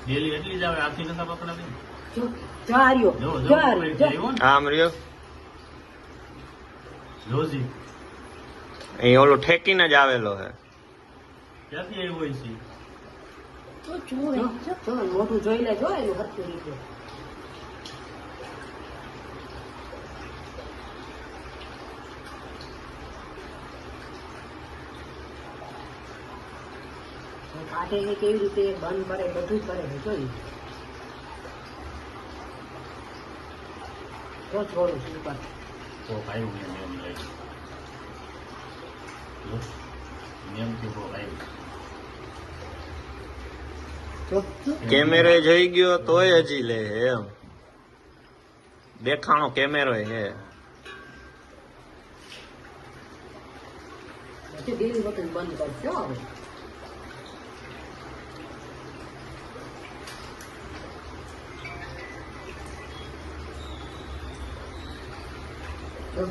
Daily એટલી જ આવે, આથી નતા પકડાતી. જો ચાર્યો જો જો ચાર ઉપર આવ્યો ને આમ રહ્યો રોજી અહીં ઓલું ઠેકીને જ આવેલો હે. ક્યાંથી આવ્યો હોય છે? તો જોવે જો મોઢું જોઈ લે, જો એનું હરખી રીતે. કાઢે ને કેવી રીતે બંધ કરે, બધું કરે છે, જોઈ તો છોડું છું ઉપર. કોક આવ્યું ને એમ લાગે. જો નિયમથી કોક આવ્યું. જો કેમેરો જોઈ ગયો તોય હજી લે હે એમ. દેખાણો કેમેરો હે. પછી બેની વખત બંધ કરજો હવે. જો